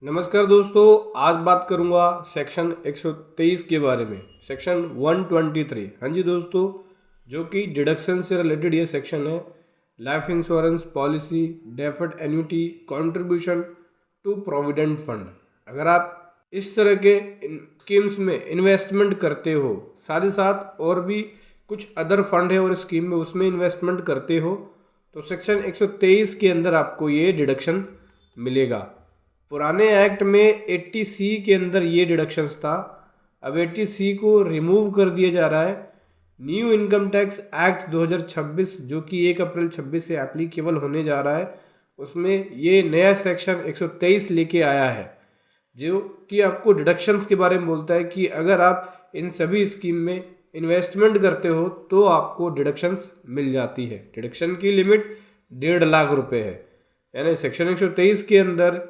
नमस्कार दोस्तों, आज बात करूंगा सेक्शन 123 के बारे में। सेक्शन 123। हाँ जी दोस्तों, जो कि डिडक्शन से रिलेटेड ये सेक्शन है। Life insurance policy, deferred annuity, contribution to provident fund. अगर आप इस तरह के स्कीम्स में इन्वेस्टमेंट करते हो, साथ ही साथ और भी कुछ अदर फंड है और स्कीम में उसमें इन्वेस्टमेंट करते हो, तो सेक्शन 123 के अंदर आपको ये डिडक्शन मिलेगा। पुराने एक्ट में 80C के अंदर ये डिडक्शंस था, अब 80C को रिमूव कर दिया जा रहा है। न्यू इनकम टैक्स एक्ट 2026 जो कि 1 अप्रैल 26 से एप्लीकेबल होने जा रहा है, उसमें ये नया सेक्शन 123 लेके आया है, जो कि आपको डिडक्शंस के बारे में बोलता है कि अगर आप इन सभी स्कीम में इन्वेस्टमेंट करते हो तो आपको डिडक्शंस मिल जाती है। डिडक्शन की लिमिट 1.5 लाख रुपए है। यानी सेक्शन 123 के अंदर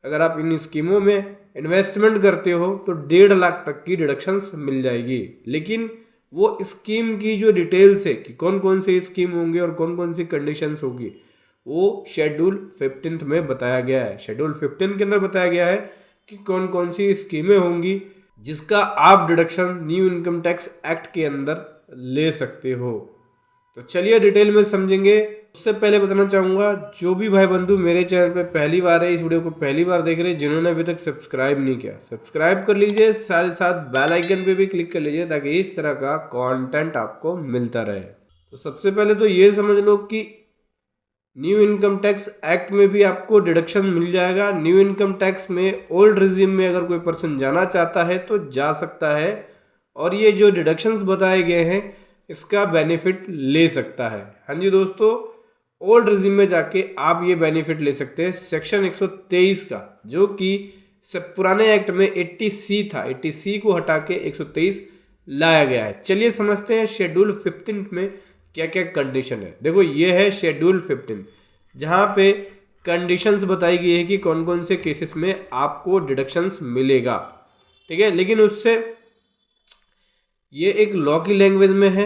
अगर आप इन स्कीमों में इन्वेस्टमेंट करते हो तो 1.5 लाख तक की डिडक्शंस मिल जाएगी। लेकिन वो स्कीम की जो डिटेल्स है कि कौन कौन से स्कीम होंगे और कौन कौन सी कंडीशंस होगी, वो शेड्यूल 15 में बताया गया है। शेड्यूल 15 के अंदर बताया गया है कि कौन कौन सी स्कीमें होंगी जिसका आप deduction new income tax act के अंदर ले सकते हो। तो चलिए डिटेल में समझेंगे। उससे पहले बताना चाहूँगा, जो भी भाई बंधु मेरे चैनल पे पहली बार है, इस वीडियो को पहली बार देख रहे हैं, जिन्होंने अभी तक सब्सक्राइब नहीं किया, सब्सक्राइब कर लीजिए, साथ ही साथ बेल आइकन पे भी क्लिक कर लीजिए ताकि इस तरह का कंटेंट आपको मिलता रहे। तो सबसे पहले तो ये समझ लो कि न्यू इनकम टैक्स एक्ट में भी आपको डिडक्शन मिल जाएगा। न्यू इनकम टैक्स में ओल्ड रिजीम में अगर कोई पर्सन जाना चाहता है तो जा सकता है, और ये जो डिडक्शंस बताए गए हैं इसका बेनिफिट ले सकता है। हाँ जी दोस्तों, ओल्ड रिजीम में जाके आप ये बेनिफिट ले सकते हैं सेक्शन 123 का, जो कि पुराने एक्ट में 80C था, 80C को हटा के 123 लाया गया है। चलिए समझते हैं शेड्यूल 15 में क्या क्या कंडीशन है। देखो, ये है शेड्यूल 15, जहाँ पे कंडीशंस बताई गई है कि कौन कौन से केसेस में आपको डिडक्शंस मिलेगा। ठीक है, लेकिन उससे ये एक लॉ की लैंग्वेज में है,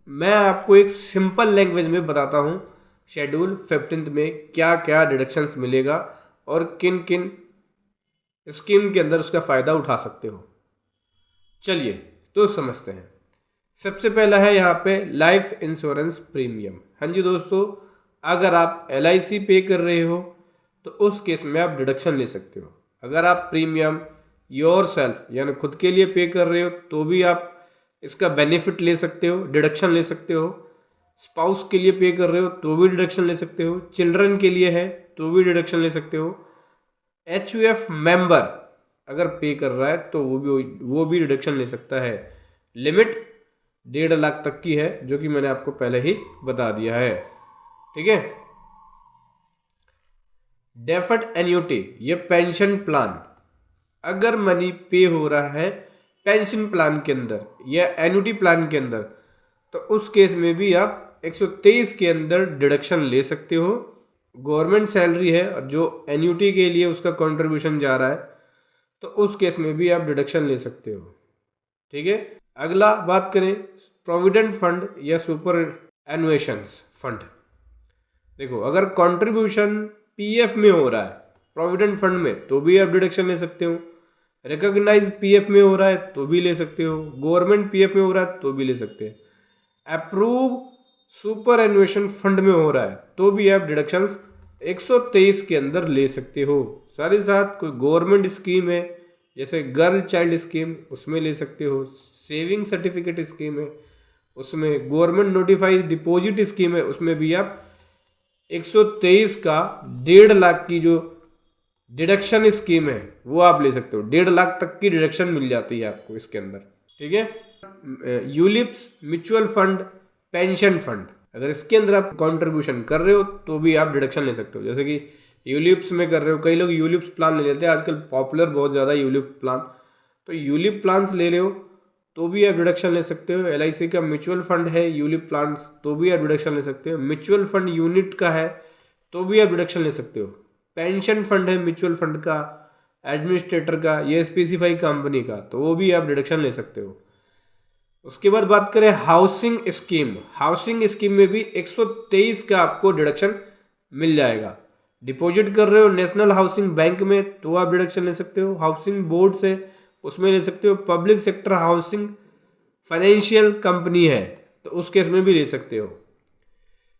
मैं आपको एक सिंपल लैंग्वेज में बताता हूँ शेड्यूल 15 में क्या क्या डिडक्शंस मिलेगा और किन किन स्कीम के अंदर उसका फ़ायदा उठा सकते हो। चलिए तो समझते हैं। सबसे पहला है यहाँ पे लाइफ इंश्योरेंस प्रीमियम। हाँ जी दोस्तों, अगर आप LIC पे कर रहे हो तो उस केस में आप डिडक्शन ले सकते हो। अगर आप प्रीमियम योर सेल्फ यानी खुद के लिए पे कर रहे हो तो भी आप इसका बेनिफिट ले सकते हो, डिडक्शन ले सकते हो। स्पाउस के लिए पे कर रहे हो तो भी डिडक्शन ले सकते हो। चिल्ड्रन के लिए है तो भी डिडक्शन ले सकते हो। HUF मेंबर अगर पे कर रहा है तो वो भी डिडक्शन ले सकता है। लिमिट 1.5 लाख तक की है, जो कि मैंने आपको पहले ही बता दिया है। ठीक है। डेफर्ड एन्युटी, ये पेंशन प्लान, अगर मनी पे हो रहा है पेंशन प्लान के अंदर या एन्युटी प्लान के अंदर, तो उस केस में भी आप 123 के अंदर डिडक्शन ले सकते हो। गवर्नमेंट सैलरी है और जो एन्युटी के लिए उसका कंट्रीब्यूशन जा रहा है, तो उस केस में भी आप डिडक्शन ले सकते हो। ठीक है। अगला बात करें प्रोविडेंट फंड या सुपर एनुएशंस फंड। देखो, अगर कंट्रीब्यूशन PF में हो रहा है प्रोविडेंट फंड में तो भी आप डिडक्शन ले सकते हो। रिकॉग्नाइज PF में हो रहा है तो भी ले सकते हो। गवर्नमेंट PF में हो रहा है तो भी ले सकते हैं। अप्रूव सुपर एनुएशन फंड में हो रहा है तो भी आप डिडक्शंस 123 के अंदर ले सकते हो। साथ ही साथ कोई गवर्नमेंट स्कीम है जैसे गर्ल चाइल्ड स्कीम, उसमें ले सकते हो। सेविंग सर्टिफिकेट स्कीम है उसमें, गवर्नमेंट नोटिफाइड डिपॉजिट स्कीम है उसमें भी आप 123 का 1.5 लाख की जो डिडक्शन स्कीम है वो आप ले सकते हो। 1.5 लाख तक की डिडक्शन मिल जाती है आपको इसके अंदर। ठीक है। ULIPs mutual fund, pension fund, अगर इसके अंदर आप कंट्रीब्यूशन कर रहे हो तो भी आप डिडक्शन ले सकते हो। जैसे कि यूलिप्स में कर रहे हो, कई लोग यूलिप्स प्लान ले लेते हैं, आजकल पॉपुलर बहुत ज़्यादा यूलिप प्लान, तो यूलिप प्लान्स ले रहे हो तो भी आप डिडक्शन ले सकते हो। LIC का म्यूचुअल फंड है यूलिप प्लान्स, तो भी आप डिडक्शन ले सकते हो। म्यूचुअल फंड यूनिट का है तो भी आप डिडक्शन ले सकते हो। पेंशन फंड है म्यूचुअल फंड का, एडमिनिस्ट्रेटर का, ये स्पेसिफाई कंपनी का, तो वो भी आप डिडक्शन ले सकते हो। उसके बाद बात करें हाउसिंग स्कीम। हाउसिंग स्कीम में भी 123 का आपको डिडक्शन मिल जाएगा। डिपॉजिट कर रहे हो नेशनल हाउसिंग बैंक में तो आप डिडक्शन ले सकते हो, हाउसिंग बोर्ड से उसमें ले सकते हो, public sector housing financial company है तो उस केस में भी ले सकते हो।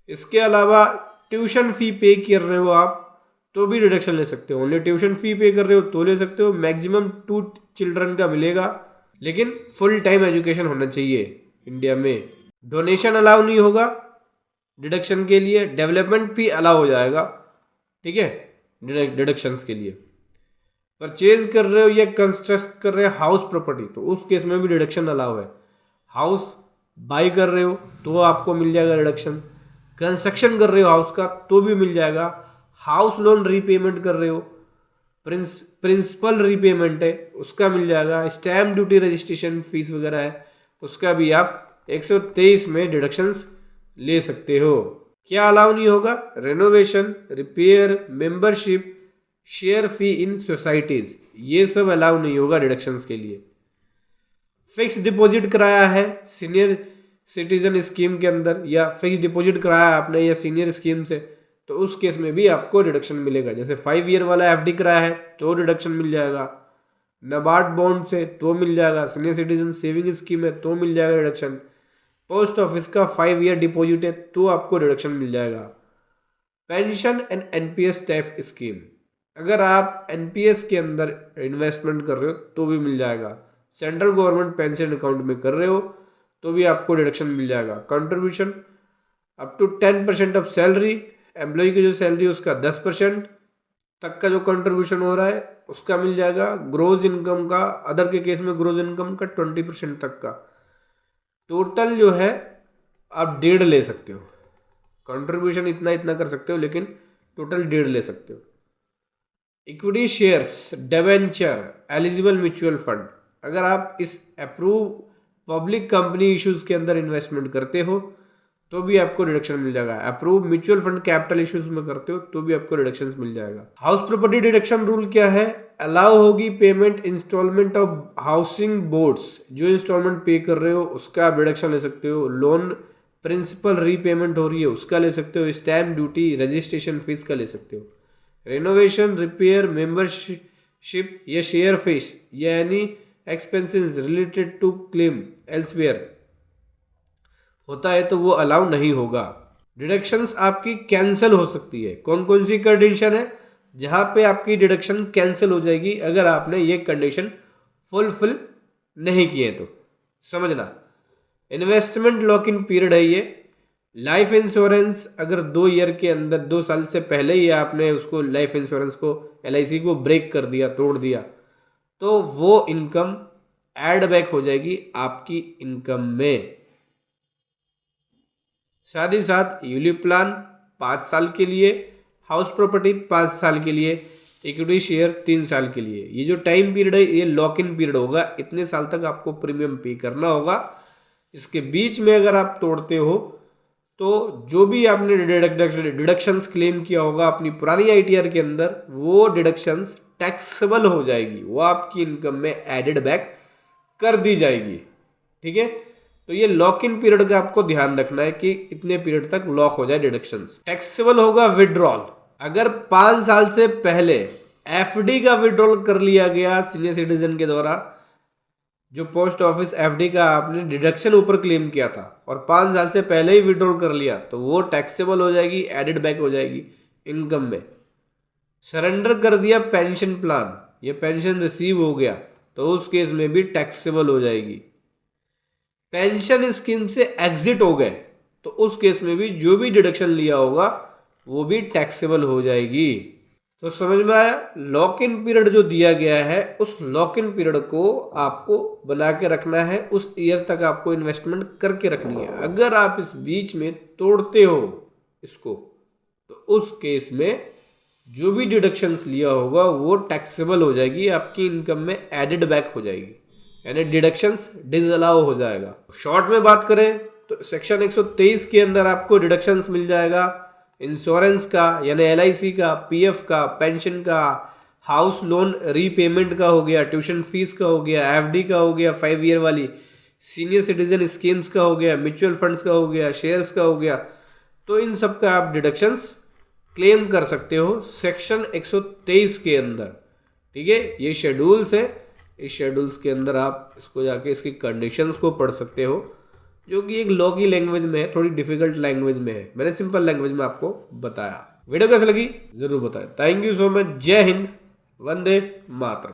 इसके अलावा ट्यूशन फी पे कर रहे हो आप तो भी डिडक्शन ले सकते हो, ओनली ट्यूशन फी पे कर रहे हो तो ले सकते हो। मैक्सिमम 2 चिल्ड्रन का मिलेगा, लेकिन फुल टाइम एजुकेशन होना चाहिए इंडिया में। डोनेशन अलाउ नहीं होगा डिडक्शन के लिए, डेवलपमेंट भी अलाउ हो जाएगा, ठीक है, डिडक्शंस के लिए। परचेज कर रहे हो या कंस्ट्रक्ट कर रहे हो हाउस प्रॉपर्टी तो उस केस में भी डिडक्शन अलाउ है। हाउस बाई कर रहे हो तो आपको मिल जाएगा डिडक्शन, कंस्ट्रक्शन कर रहे हो हाउस का तो भी मिल जाएगा, हाउस लोन रीपेमेंट कर रहे हो, प्रिंसिपल रीपेमेंट है उसका मिल जाएगा, स्टैम्प ड्यूटी रजिस्ट्रेशन फीस वगैरह है उसका भी आप 123 में डिडक्शंस ले सकते हो। क्या अलाउ नहीं होगा? रेनोवेशन, रिपेयर, मेंबरशिप, शेयर फी इन सोसाइटीज, ये सब अलाउ नहीं होगा डिडक्शंस के लिए। फिक्स डिपॉजिट कराया है सीनियर सिटीजन स्कीम के अंदर या फिक्स डिपॉजिट कराया आपने या सीनियर स्कीम से तो उस केस में भी आपको डिडक्शन मिलेगा। जैसे 5 ईयर वाला एफडी कराया है तो डिडक्शन मिल जाएगा, नाबार्ड बॉन्ड से तो मिल जाएगा, सीनियर सिटीजन सेविंग स्कीम है तो मिल जाएगा डिडक्शन, पोस्ट ऑफिस का 5 ईयर डिपॉजिट है तो आपको डिडक्शन मिल जाएगा। Pension and NPS type scheme, अगर आप एनपीएस के अंदर इन्वेस्टमेंट कर रहे हो तो भी मिल जाएगा। सेंट्रल गवर्नमेंट पेंशन अकाउंट में कर रहे हो तो भी आपको डिडक्शन मिल जाएगा। Contribution up to 10% of salary, employ की जो सैलरी है उसका 10% तक का जो कंट्रीब्यूशन हो रहा है उसका मिल जाएगा। ग्रोस इनकम का, अदर के केस में ग्रोस इनकम का 20% तक का। टोटल जो है आप 1.5 ले सकते हो, कंट्रीब्यूशन इतना इतना कर सकते हो लेकिन टोटल 1.5 ले सकते हो। Equity shares, debenture, eligible mutual fund, अगर आप इस अप्रूव पब्लिक कंपनी इश्यूज के अंदर इन्वेस्टमेंट करते हो तो भी आपको डिडक्शन मिल जाएगा। Approve mutual fund capital issues में करते हो तो भी आपको डिडक्शन मिल जाएगा। हाउस प्रॉपर्टी डिडक्शन रूल क्या है? अलाउ होगी payment installment of housing boards, जो इंस्टॉलमेंट पे कर रहे हो उसका आप डिडक्शन ले सकते हो। लोन प्रिंसिपल रीपेमेंट हो रही है उसका ले सकते हो। स्टैम्प ड्यूटी रजिस्ट्रेशन फीस का ले सकते हो। रेनोवेशन, रिपेयर, मेंबरशिप या शेयर फीस या any expenses related to claim elsewhere होता है तो वो अलाउ नहीं होगा। डिडक्शंस आपकी कैंसिल हो सकती है। कौन कौन सी कंडीशन है जहां पे आपकी डिडक्शन कैंसिल हो जाएगी अगर आपने ये कंडीशन फुलफिल नहीं किए तो? समझना, इन्वेस्टमेंट लॉक इन पीरियड है ये। लाइफ इंश्योरेंस अगर 2 ईयर के अंदर, 2 साल से पहले ही आपने उसको लाइफ इंश्योरेंस को, एलआईसी को ब्रेक कर दिया, तोड़ दिया, तो वो इनकम ऐड बैक हो जाएगी आपकी इनकम में। साथ ही साथ यूलिप प्लान 5 साल के लिए, हाउस प्रॉपर्टी 5 साल के लिए, इक्विटी शेयर 3 साल के लिए। ये जो टाइम पीरियड है ये लॉक इन पीरियड होगा, इतने साल तक आपको प्रीमियम पे करना होगा। इसके बीच में अगर आप तोड़ते हो तो जो भी आपने डिडक्शंस क्लेम किया होगा अपनी पुरानी आईटीआर के अंदर, वो डिडक्शंस टैक्सेबल हो जाएगी, वो आपकी इनकम में एडेड बैक कर दी जाएगी। ठीक है, तो ये लॉक इन पीरियड का आपको ध्यान रखना है कि इतने पीरियड तक लॉक हो जाए डिडक्शंस। टैक्सेबल होगा विड्रॉल, अगर 5 साल से पहले एफडी का विड्रॉल कर लिया गया सीनियर सिटीजन के द्वारा, जो पोस्ट ऑफिस एफडी का आपने डिडक्शन ऊपर क्लेम किया था और 5 साल से पहले ही विड्रॉल कर लिया, तो वो टैक्सेबल हो जाएगी, एडेड बैक हो जाएगी इनकम में। सरेंडर कर दिया पेंशन प्लान, ये पेंशन रिसीव हो गया, तो उस केस में भी टैक्सेबल हो जाएगी। पेंशन स्कीम से एग्जिट हो गए तो उस केस में भी जो भी डिडक्शन लिया होगा वो भी टैक्सेबल हो जाएगी। तो समझ में आया? लॉक इन पीरियड जो दिया गया है उस लॉक इन पीरियड को आपको बना के रखना है, उस ईयर तक आपको इन्वेस्टमेंट करके रखनी है। अगर आप इस बीच में तोड़ते हो इसको तो उस केस में जो भी डिडक्शंस लिया होगा वो टैक्सेबल हो जाएगी, आपकी इनकम में एडेड बैक हो जाएगी, यानी डिडक्शंस डिसअलाउ हो जाएगा। शॉर्ट में बात करें तो सेक्शन 123 के अंदर आपको डिडक्शंस मिल जाएगा इंश्योरेंस का, यानी एलआईसी का, पीएफ का, पेंशन का, हाउस लोन रीपेमेंट का हो गया, ट्यूशन फीस का हो गया, एफडी का हो गया 5 ईयर वाली, सीनियर सिटीजन स्कीम्स का हो गया, म्यूचुअल फंड्स का हो गया, शेयर्स का हो गया। तो इन सब का आप डिडक्शंस क्लेम कर सकते हो सेक्शन 123 के अंदर। ठीक है, ये शेड्यूल्स है, इस शेड्यूल्स के अंदर आप इसको जाके इसकी कंडीशंस को पढ़ सकते हो, जो कि एक लॉ की लैंग्वेज में है, थोड़ी डिफिकल्ट लैंग्वेज में है। मैंने सिंपल लैंग्वेज में आपको बताया। वीडियो कैसे लगी जरूर बताएं। Thank you so much. जय हिंद, वंदे मातरम।